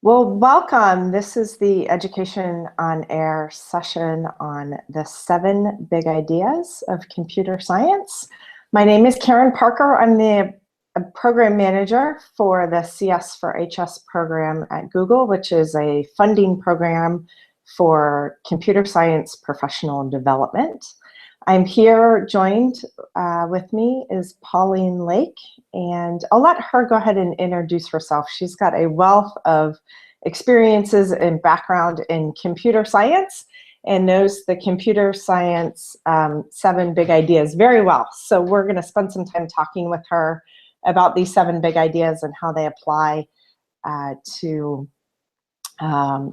Well, welcome. This is the Education on Air session on the 7 big ideas of computer science. My name is Karen Parker. I'm the program manager for the CS for HS program at Google, which is a funding program for computer science professional development. I'm here, joined with me is Pauline Lake, and I'll let her go ahead and introduce herself. She's got a wealth of experiences and background in computer science and knows the computer science 7 big ideas very well. So we're going to spend some time talking with her about these 7 big ideas and how they apply to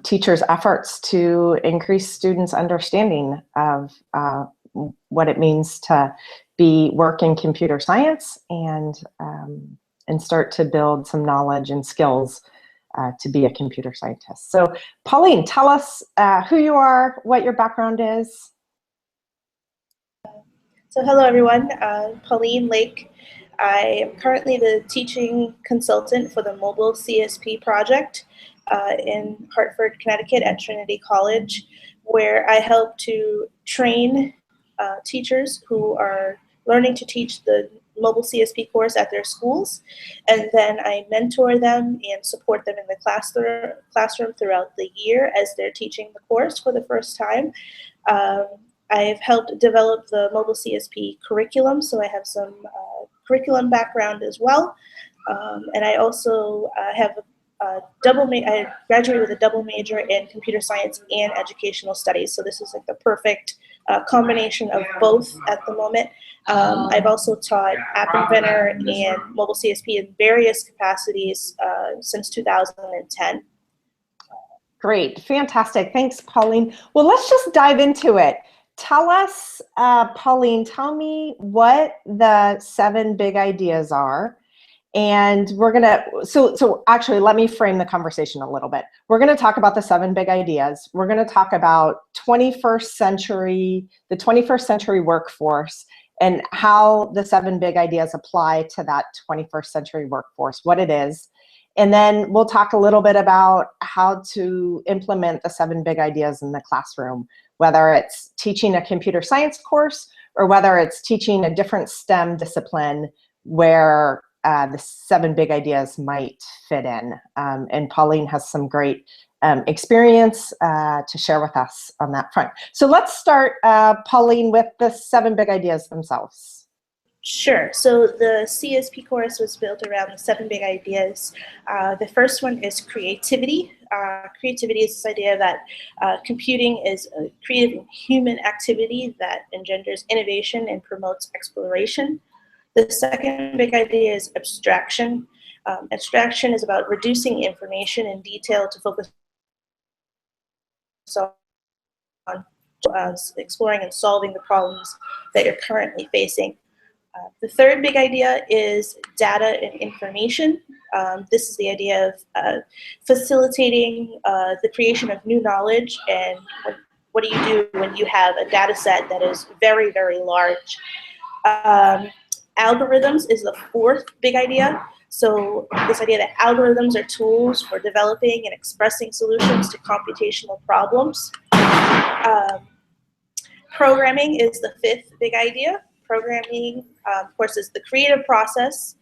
teachers' efforts to increase students' understanding of what it means to work in computer science and start to build some knowledge and skills to be a computer scientist. So Pauline, tell us who you are, what your background is. So hello everyone, Pauline Lake. I am currently the teaching consultant for the mobile CSP project in Hartford, Connecticut at Trinity College, where I help to train teachers who are learning to teach the mobile CSP course at their schools, and then I mentor them and support them in the classroom throughout the year as they're teaching the course for the first time. I've helped develop the mobile CSP curriculum, so I have some curriculum background as well, and I also have I graduated with a double major in computer science and educational studies, so this is like the perfect combination of both at the moment. I've also taught App Inventor and mobile CSP in various capacities since 2010. Great, fantastic. Thanks, Pauline. Well, let's just dive into it. Tell us, Pauline, tell me what the 7 big ideas are. And we're gonna, so actually let me frame the conversation a little bit. We're gonna talk about the 7 big ideas. We're gonna talk about the 21st century workforce and how the 7 big ideas apply to that 21st century workforce, what it is. And then we'll talk a little bit about how to implement the 7 big ideas in the classroom, whether it's teaching a computer science course or whether it's teaching a different STEM discipline where the 7 big ideas might fit in. And Pauline has some great experience to share with us on that front. So let's start, Pauline, with the 7 big ideas themselves. Sure. So the CSP course was built around the 7 big ideas. The first one is creativity. Creativity is this idea that computing is a creative and human activity that engenders innovation and promotes exploration. The second big idea is abstraction. Abstraction is about reducing information in detail to focus on exploring and solving the problems that you're currently facing. The third big idea is data and information. This is the idea of facilitating the creation of new knowledge, and what do you do when you have a data set that is very, very large. Algorithms is the 4th big idea. So this idea that algorithms are tools for developing and expressing solutions to computational problems. Programming is the 5th big idea. Programming, of course, is the creative process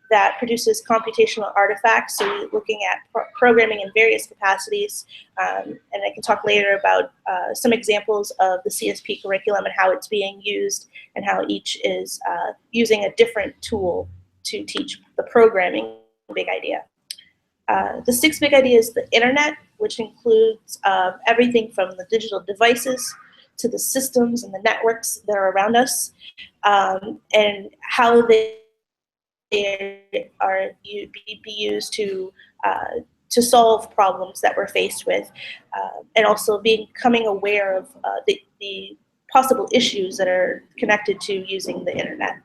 that produces computational artifacts. So you're looking at programming in various capacities. And I can talk later about some examples of the CSP curriculum and how it's being used and how each is using a different tool to teach the programming big idea. The 6th big idea is the internet, which includes everything from the digital devices to the systems and the networks that are around us, and how they are be used to solve problems that we're faced with, and also becoming aware of the possible issues that are connected to using the internet.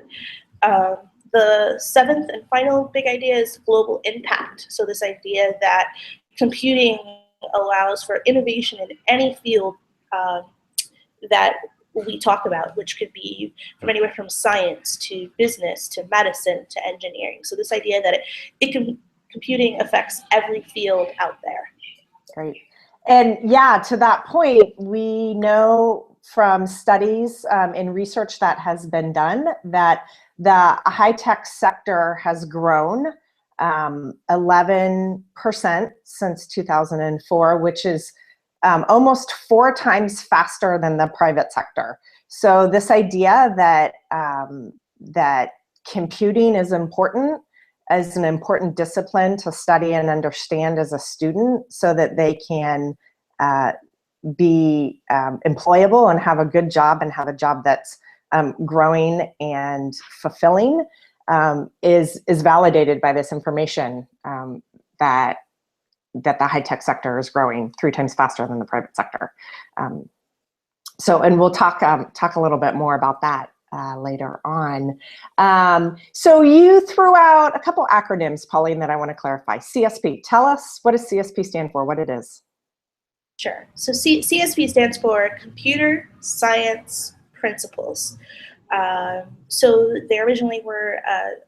The 7th and final big idea is global impact. So this idea that computing allows for innovation in any field that we talk about, which could be from anywhere from science to business to medicine to engineering. So this idea that it can computing affects every field out there. Great. And yeah, to that point, we know from studies and research that has been done that the high-tech sector has grown 11% since 2004, which is almost 4 times faster than the private sector. So this idea that that computing is important as an important discipline to study and understand as a student so that they can be employable and have a good job and have a job that's growing and fulfilling is validated by this information that the high-tech sector is growing 3 times faster than the private sector. And we'll talk a little bit more about that later on. So you threw out a couple acronyms, Pauline, that I want to clarify. CSP, tell us, what does CSP stand for, what it is? Sure. So CSP stands for Computer Science Principles. So there originally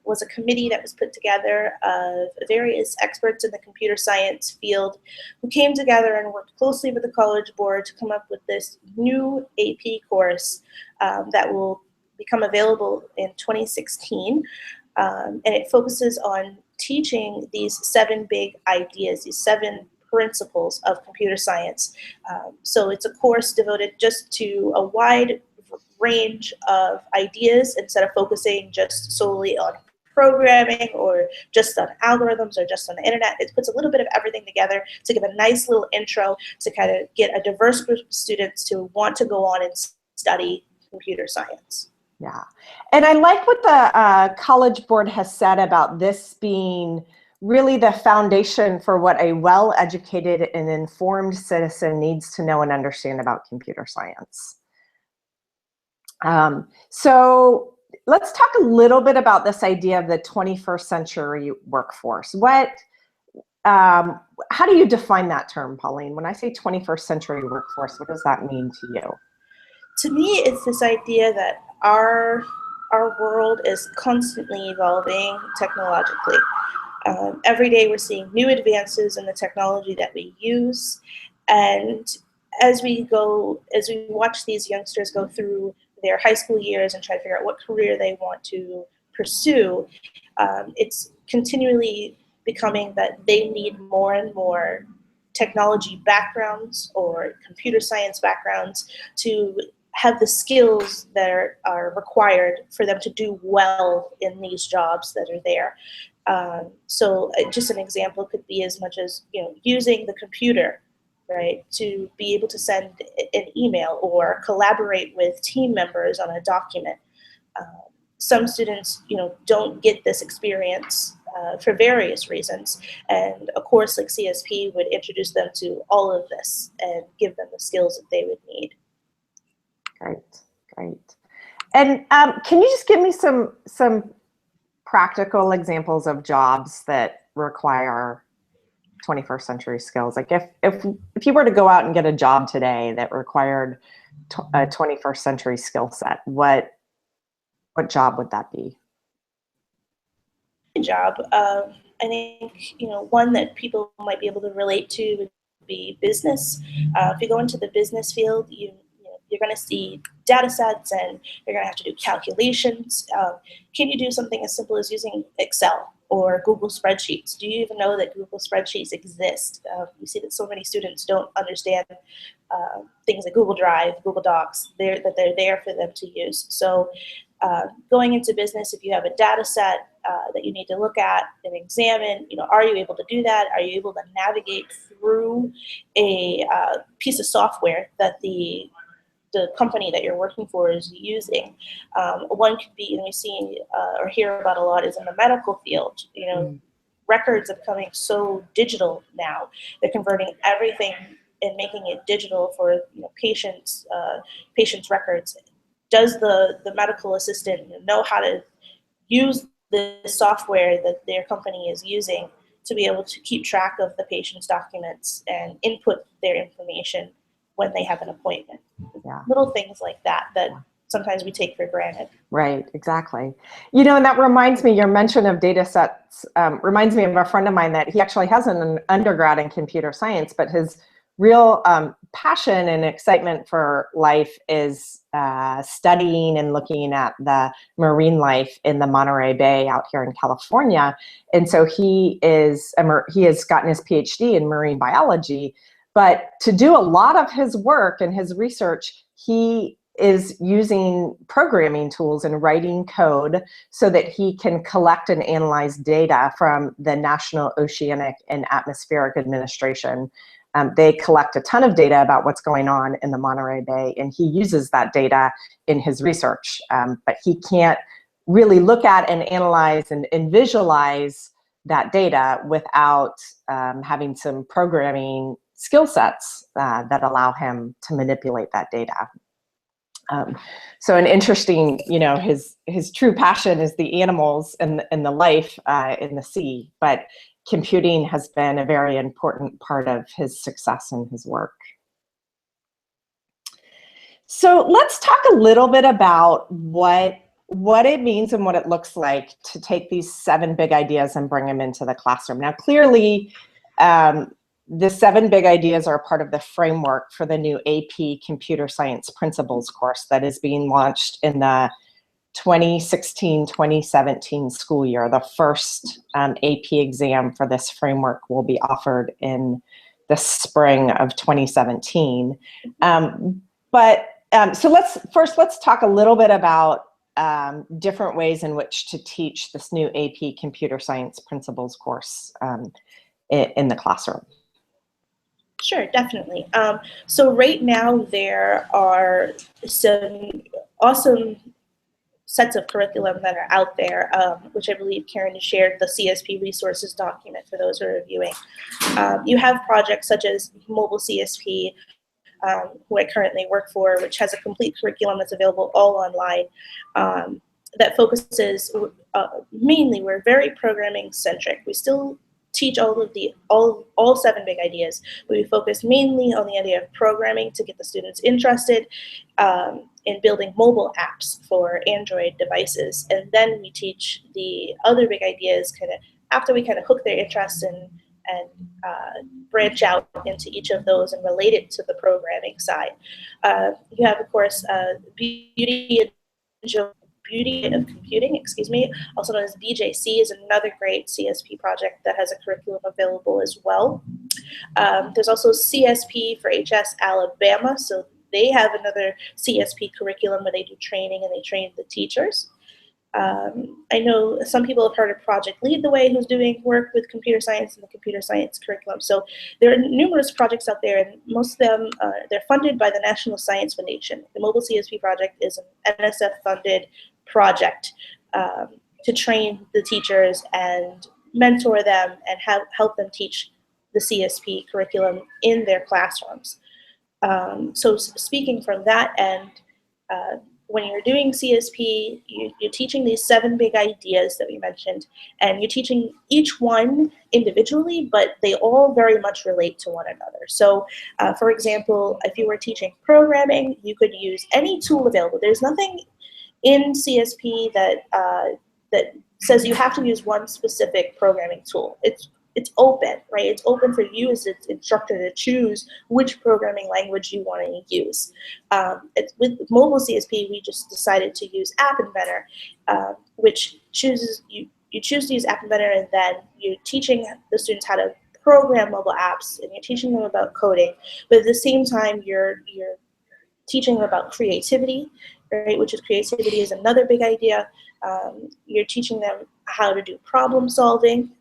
was a committee that was put together of various experts in the computer science field who came together and worked closely with the College Board to come up with this new AP course that will become available in 2016. And it focuses on teaching these 7 big ideas, these 7 principles of computer science. So it's a course devoted just to a wide range of ideas instead of focusing just solely on programming or just on algorithms or just on the internet. It puts a little bit of everything together to give a nice little intro to kind of get a diverse group of students to want to go on and study computer science. Yeah, and I like what the College Board has said about this being really the foundation for what a well-educated and informed citizen needs to know and understand about computer science. So let's talk a little bit about this idea of the 21st century workforce. How do you define that term, Pauline? When I say 21st century workforce, what does that mean to you? To me, it's this idea that our world is constantly evolving technologically. Every day we're seeing new advances in the technology that we use, and as we watch these youngsters go through their high school years and try to figure out what career they want to pursue, it's continually becoming that they need more and more technology backgrounds or computer science backgrounds to have the skills that are required for them to do well in these jobs that are there. So just an example could be as much as, using the computer, right, to be able to send an email or collaborate with team members on a document. Some students, don't get this experience for various reasons, and a course like CSP would introduce them to all of this and give them the skills that they would need. Great. And can you just give me some practical examples of jobs that require 21st century skills? Like if you were to go out and get a job today that required a 21st century skill set, what job would that be? Job. I think, one that people might be able to relate to would be business. If you go into the business field, you're going to see data sets and you're going to have to do calculations. Can you do something as simple as using Excel or Google spreadsheets? Do you even know that Google spreadsheets exist? You see that so many students don't understand things like Google Drive, Google Docs, that they're there for them to use. So going into business, if you have a data set that you need to look at and examine, are you able to do that? Are you able to navigate through a piece of software that the company that you're working for is using? One could be, we see or hear about a lot is in the medical field. Records are becoming so digital now. They're converting everything and making it digital for patients' records. Does the medical assistant know how to use the software that their company is using to be able to keep track of the patient's documents and input their information when they have an appointment? Yeah. Little things like that sometimes we take for granted. Right, exactly. You know, and that reminds me, your mention of data sets reminds me of a friend of mine that he actually has an undergrad in computer science, but his real passion and excitement for life is studying and looking at the marine life in the Monterey Bay out here in California. And so he has gotten his PhD in marine biology, but to do a lot of his work and his research, he is using programming tools and writing code so that he can collect and analyze data from the National Oceanic and Atmospheric Administration. They collect a ton of data about what's going on in the Monterey Bay, and he uses that data in his research. But he can't really look at and analyze and visualize that data without having some programming skill sets that allow him to manipulate that data. So an interesting, you know, his true passion is the animals and the life in the sea, but computing has been a very important part of his success in his work. So let's talk a little bit about what it means and what it looks like to take these 7 big ideas and bring them into the classroom. Now, clearly, the 7 big ideas are part of the framework for the new AP Computer Science Principles course that is being launched in the 2016-2017 school year. The first AP exam for this framework will be offered in the spring of 2017. So let's talk a little bit about different ways in which to teach this new AP Computer Science Principles course in the classroom. Sure, definitely. So right now there are some awesome sets of curriculum that are out there, which I believe Karen shared the CSP resources document for those who are reviewing. You have projects such as Mobile CSP, who I currently work for, which has a complete curriculum that's available all online, that focuses mainly, we're very programming centric. We still teach all 7 big ideas, but we focus mainly on the idea of programming to get the students interested in building mobile apps for Android devices. And then we teach the other big ideas kind of after we kind of hook their interest and branch out into each of those and relate it to the programming side. You have, of course, Beauty of Computing, also known as BJC, is another great CSP project that has a curriculum available as well. There's also CSP for HS Alabama, so they have another CSP curriculum where they do training and they train the teachers. I know some people have heard of Project Lead the Way, who's doing work with computer science and the computer science curriculum. So there are numerous projects out there, and most of them, they're funded by the National Science Foundation. The Mobile CSP project is an NSF-funded project to train the teachers and mentor them and help them teach the CSP curriculum in their classrooms. So speaking from that end, when you're doing CSP, you're teaching these 7 big ideas that we mentioned, and you're teaching each one individually, but they all very much relate to one another. So, for example, if you were teaching programming, you could use any tool available. There's nothing in CSP that says you have to use one specific programming tool. It's open, right? It's open for you as an instructor to choose which programming language you want to use. With Mobile CSP, we just decided to use App Inventor, which chooses you choose to use App Inventor, and then you're teaching the students how to program mobile apps, and you're teaching them about coding. But at the same time, you're teaching them about creativity, right? Creativity is another big idea. You're teaching them how to do problem solving,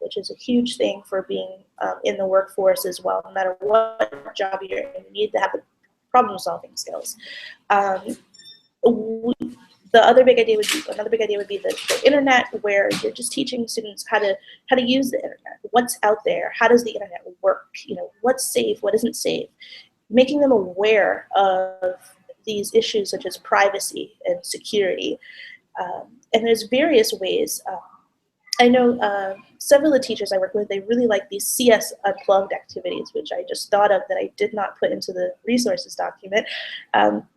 which is a huge thing for being in the workforce as well. No matter what job you're in, you need to have the problem-solving skills. Another big idea would be the internet, where you're just teaching students how to use the internet. What's out there? How does the internet work? You know, what's safe? What isn't safe? Making them aware of these issues such as privacy and security. And there's various ways I know several of the teachers I work with, they really like these CS Unplugged activities, which I just thought of that I did not put into the resources document,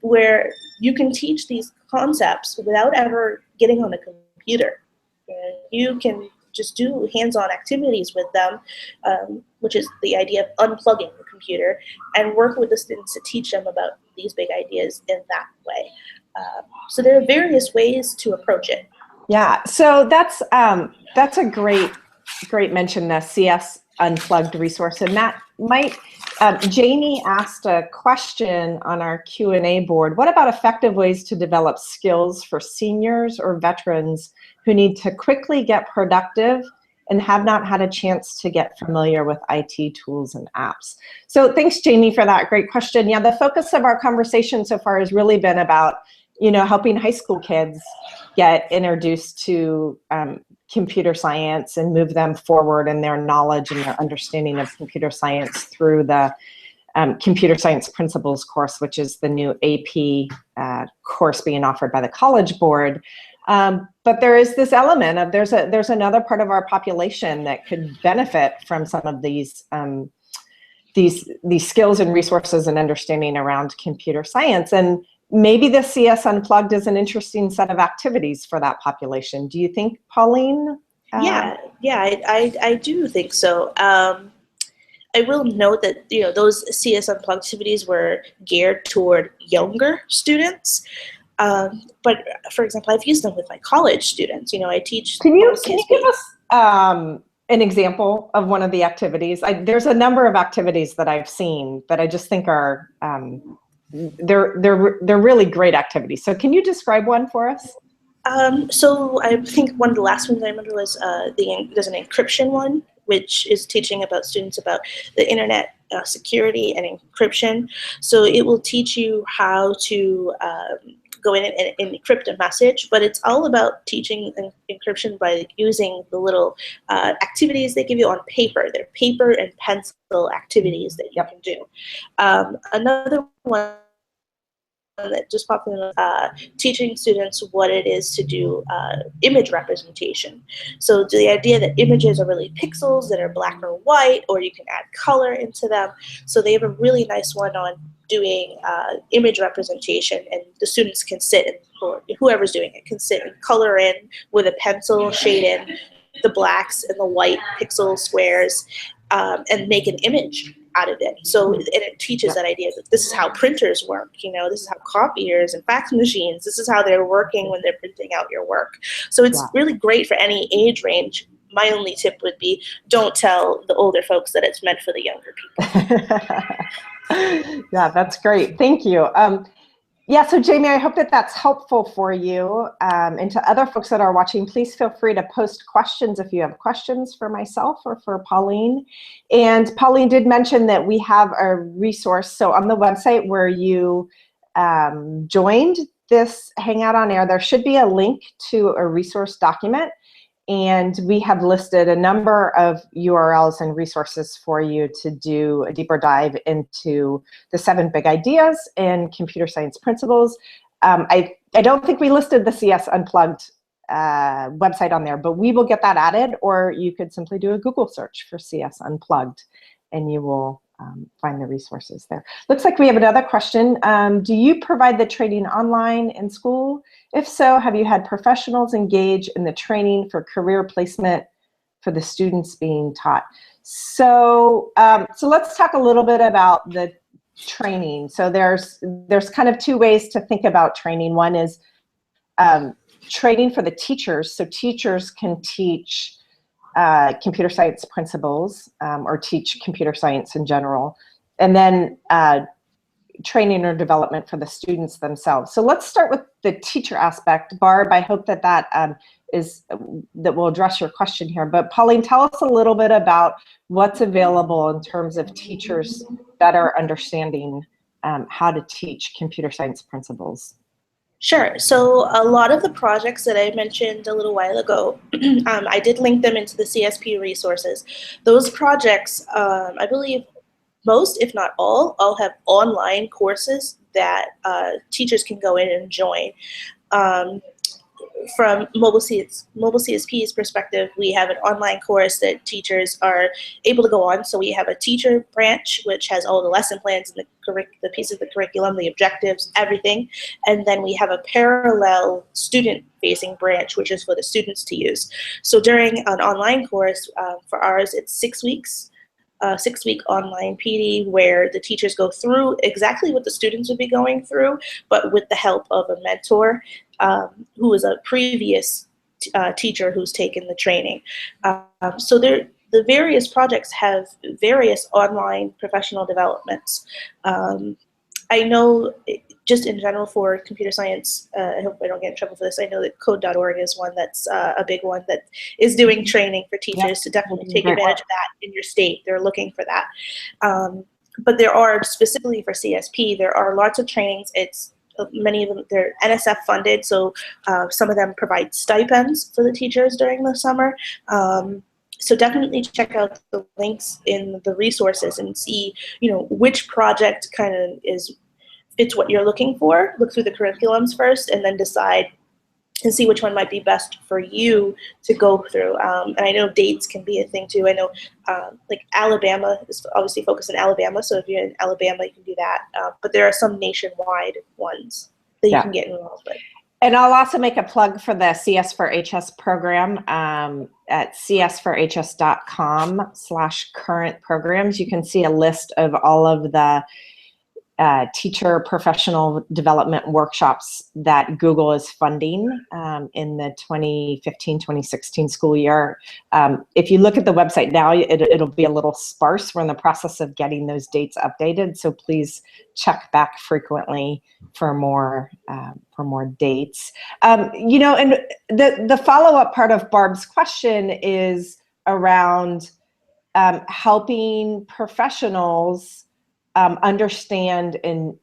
where you can teach these concepts without ever getting on a computer. You can just do hands-on activities with them, which is the idea of unplugging the computer, and work with the students to teach them about these big ideas in that way. So there are various ways to approach it. Yeah, so that's a great mention, the CS Unplugged resource, and that might. Jamie asked a question on our Q&A board. What about effective ways to develop skills for seniors or veterans who need to quickly get productive and have not had a chance to get familiar with IT tools and apps? So thanks, Jamie, for that great question. Yeah, the focus of our conversation so far has really been about, helping high school kids get introduced to computer science and move them forward in their knowledge and their understanding of computer science through the Computer Science Principles course, which is the new AP course being offered by the College Board. But there is this element of there's another part of our population that could benefit from some of these skills and resources and understanding around computer science. And maybe the CS Unplugged is an interesting set of activities for that population. Do you think, Pauline? Yeah, I do think so. I will note that those CS Unplugged activities were geared toward younger students. But for example, I've used them with my college students. I teach. Can you give us an example of one of the activities? There's a number of activities that I've seen that I just think are they're really great activities. So can you describe one for us? So I think one of the last ones I remember was there's an encryption one, which is teaching students about the internet security and encryption. So it will teach you how to go in and encrypt a message, but it's all about teaching encryption by using the little activities they give you on paper. They're paper and pencil activities that you can do. Another one that just popped in, teaching students what it is to do image representation. So the idea that images are really pixels that are black or white, or you can add color into them. So they have a really nice one on doing image representation, and the students can sit, or whoever's doing it can sit and color in with a pencil, shade in the blacks and the white pixel squares, and make an image out of it. So, and it teaches that idea that this is how printers work, this is how copiers and fax machines, this is how they're working when they're printing out your work. So it's really great for any age range. My only tip would be, don't tell the older folks that it's meant for the younger people. Yeah, that's great. Thank you. Yeah, so Jamie, I hope that that's helpful for you. And to other folks that are watching, please feel free to post questions if you have questions for myself or for Pauline. And Pauline did mention that we have a resource. So on the website where you joined this Hangout on Air, there should be a link to a resource document. And we have listed a number of URLs and resources for you to do a deeper dive into the 7 big ideas and computer science principles. I don't think we listed the CS Unplugged website on there, but we will get that added, or you could simply do a Google search for CS Unplugged and you will find the resources there. Looks like we have another question. Do you provide the training online in school? If so, have you had professionals engage in the training for career placement for the students being taught? So, so let's talk a little bit about the training. So there's kind of 2 ways to think about training. One is training for the teachers. So teachers can teach computer science principles or teach computer science in general. And then training or development for the students themselves. So let's start with the teacher aspect. Barb, I hope that that will address your question here. But Pauline, tell us a little bit about what's available in terms of teachers better understanding how to teach computer science principles. Sure. So a lot of the projects that I mentioned a little while ago, I did link them into the CSP resources. Those projects, I believe most, if not all have online courses that teachers can go in and join. from Mobile CSP's perspective, we have an online course that teachers are able to go on. So we have a teacher branch, which has all the lesson plans and the pieces of the curriculum, the objectives, everything. And then we have a parallel student-facing branch, which is for the students to use. So during an online course, for ours, it's 6 weeks. 6-week online PD where the teachers go through exactly what the students would be going through, but with the help of a mentor who is a previous teacher who's taken the training. So the various projects have various online professional developments. I know just in general for computer science, I hope I don't get in trouble for this, I know that code.org is one that's a big one that is doing training for teachers to definitely take advantage of that in your state. They're looking for that. But there are, specifically for CSP, there are lots of trainings. It's many of them, they're NSF funded, so some of them provide stipends for the teachers during the summer. So definitely check out the links in the resources and see, which project kind of fits what you're looking for. Look through the curriculums first and then decide and see which one might be best for you to go through. And I know dates can be a thing too. I know like Alabama is obviously focused in Alabama. So if you're in Alabama, you can do that. But there are some nationwide ones that you can get involved with. And I'll also make a plug for the CS4HS program at cs4hs.com/current programs. You can see a list of all of the teacher professional development workshops that Google is funding in the 2015-2016 school year. If you look at the website now, it'll be a little sparse. We're in the process of getting those dates updated, so please check back frequently for more dates. And the follow-up part of Barb's question is around helping professionals understand and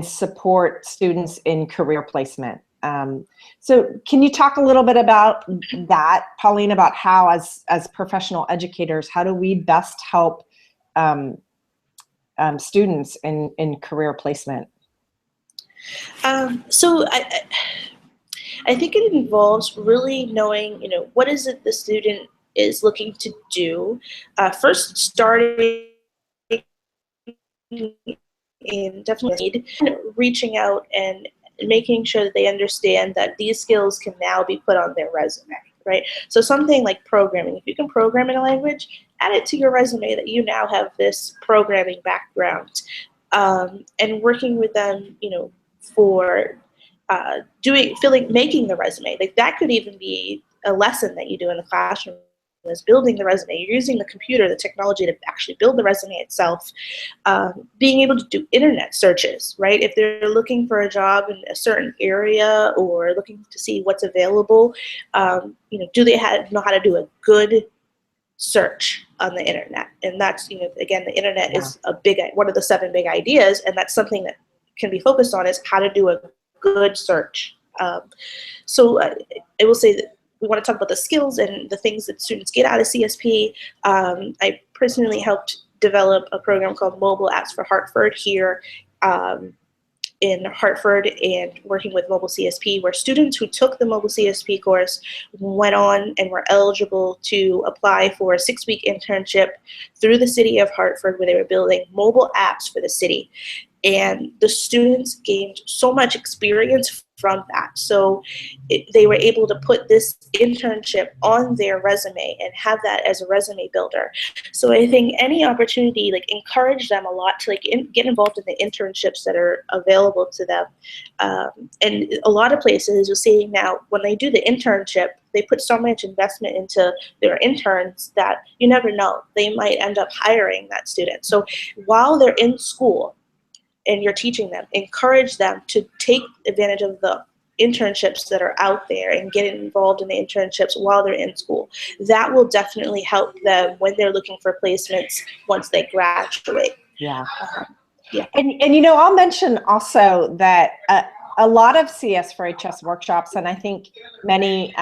support students in career placement. So can you talk a little bit about that, Pauline, about how as professional educators, how do we best help students in career placement? So I think it involves really knowing, what is it the student is looking to do. First, starting in definitely reaching out and making sure that they understand that these skills can now be put on their resume, right? So something like programming, if you can program in a language, add it to your resume that you now have this programming background, and working with them, for making the resume. Like that could even be a lesson that you do in the classroom, is building the resume. You're using the computer, the technology to actually build the resume itself. Being able to do internet searches, right? If they're looking for a job in a certain area or looking to see what's available, do they know how to do a good search on the internet? And that's, again, the internet is one of the 7 big ideas, and that's something that can be focused on, is how to do a good search. So I will say that we want to talk about the skills and the things that students get out of CSP. I personally helped develop a program called Mobile Apps for Hartford here in Hartford, and working with Mobile CSP, where students who took the Mobile CSP course went on and were eligible to apply for a 6-week internship through the city of Hartford, where they were building mobile apps for the city. And the students gained so much experience from that. So they were able to put this internship on their resume and have that as a resume builder. So I think any opportunity, encourage them a lot to get involved in the internships that are available to them. And a lot of places, you're seeing now, when they do the internship, they put so much investment into their interns that you never know, they might end up hiring that student. So while they're in school, and you're teaching them, encourage them to take advantage of the internships that are out there and get involved in the internships while they're in school. That will definitely help them when they're looking for placements once they graduate. Yeah. And I'll mention also that a lot of CS4HS workshops, and I think many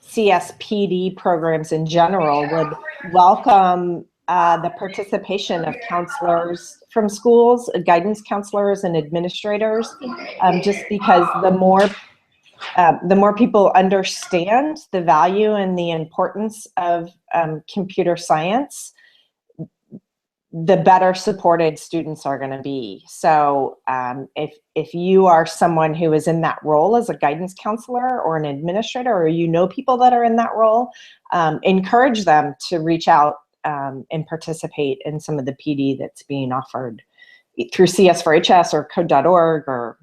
CSPD programs in general, would welcome the participation of counselors from schools, guidance counselors and administrators, just because the more the more people understand the value and the importance of computer science, the better supported students are going to be. So if you are someone who is in that role as a guidance counselor or an administrator, or you know people that are in that role, encourage them to reach out and participate in some of the PD that's being offered through CS4HS or code.org or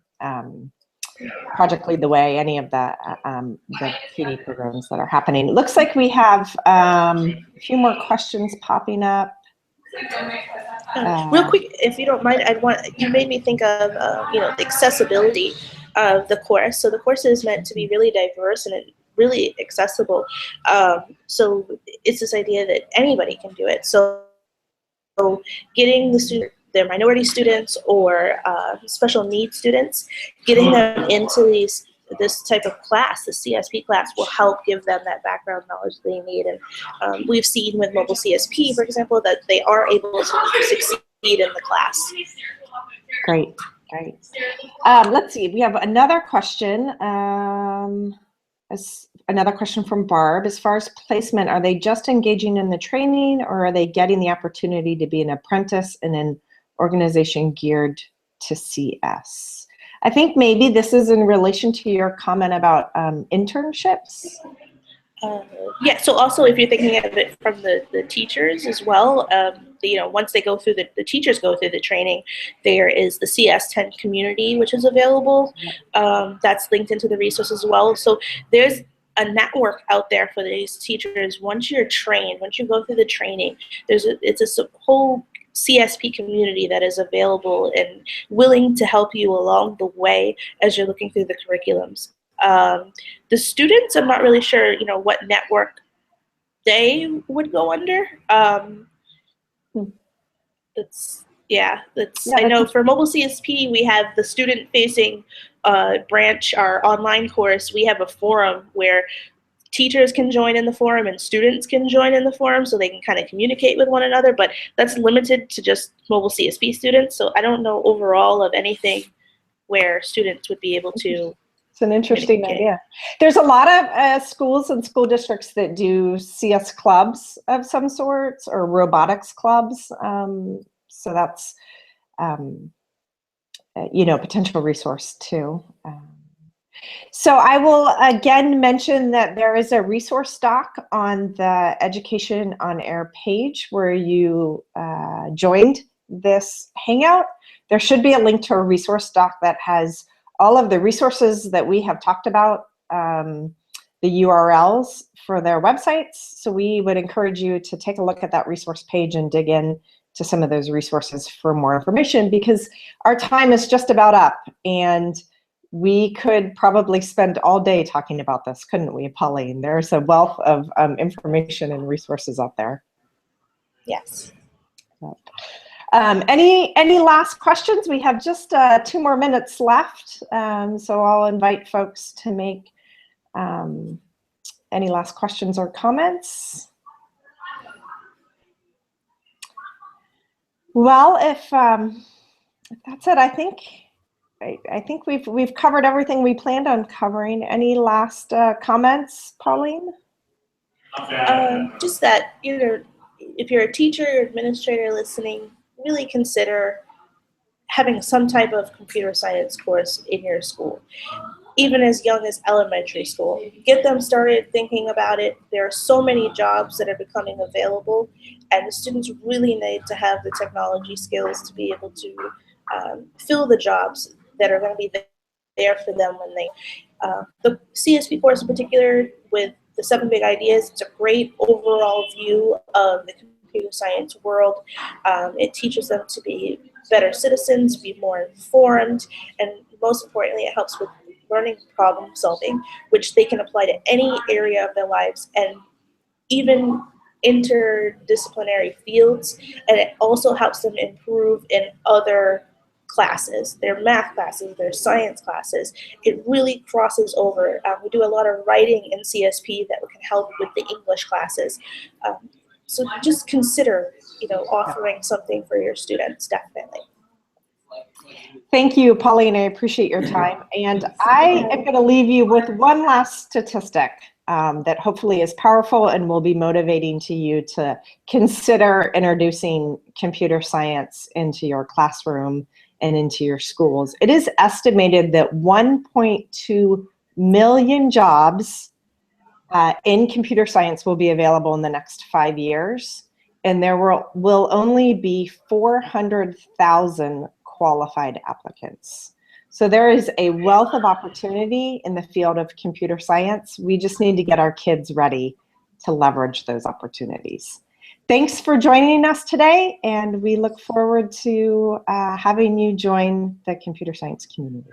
Project Lead the Way, any of the PD programs that are happening. It looks like we have a few more questions popping up. Real quick, if you don't mind, you made me think of the accessibility of the course. So the course is meant to be really diverse and really accessible. So it's this idea that anybody can do it. So getting their minority students or special needs students, getting them into this type of class, the CSP class, will help give them that background knowledge they need. And we've seen with mobile CSP, for example, that they are able to succeed in the class. Great, great. Let's see, we have another question. Another question from Barb. As far as placement, are they just engaging in the training, or are they getting the opportunity to be an apprentice in an organization geared to CS? I think maybe this is in relation to your comment about internships. Yeah, so also if you're thinking of it from the teachers as well, once they go through the teachers go through the training, there is the CS10 community, which is available. That's linked into the resources as well. So there's a network out there for these teachers. Once you're trained, once you go through the training, it's a whole CSP community that is available and willing to help you along the way as you're looking through the curriculums. The students, I'm not really sure, what network they would go under. I know for mobile CSP, we have the student-facing branch, our online course. We have a forum where teachers can join in the forum and students can join in the forum, so they can kind of communicate with one another, but that's limited to just mobile CSP students. So I don't know overall of anything where students would be able to. It's an interesting idea. There's a lot of schools and school districts that do CS clubs of some sorts, or robotics clubs. So that's, potential resource too. So I will again mention that there is a resource doc on the Education on Air page where you joined this Hangout. There should be a link to a resource doc that has all of the resources that we have talked about, the URLs for their websites. So we would encourage you to take a look at that resource page and dig in to some of those resources for more information, because our time is just about up, and we could probably spend all day talking about this, couldn't we, Pauline? There's a wealth of information and resources out there. Yes. Any last questions? We have just 2 more minutes left, so I'll invite folks to make any last questions or comments. Well, if that's it, I think we've covered everything we planned on covering. Any last comments, Pauline? Just that, if you're a teacher or administrator listening, really consider having some type of computer science course in your school, even as young as elementary school. Get them started thinking about it. There are so many jobs that are becoming available, and the students really need to have the technology skills to be able to fill the jobs that are going to be there for them when they, the CSP course in particular with the 7 big ideas, it's a great overall view of the computer science world. It teaches them to be better citizens, be more informed, and most importantly, it helps with learning problem solving, which they can apply to any area of their lives and even interdisciplinary fields. And it also helps them improve in other classes, their math classes, their science classes. It really crosses over. We do a lot of writing in CSP that can help with the English classes. So just consider, offering something for your students, definitely. Thank you, Pauline. I appreciate your time. And I am going to leave you with one last statistic that hopefully is powerful and will be motivating to you to consider introducing computer science into your classroom and into your schools. It is estimated that 1.2 million jobs in computer science will be available in the next 5 years, and there will only be 400,000 qualified applicants. So there is a wealth of opportunity in the field of computer science. We just need to get our kids ready to leverage those opportunities. Thanks for joining us today, and we look forward to having you join the computer science community.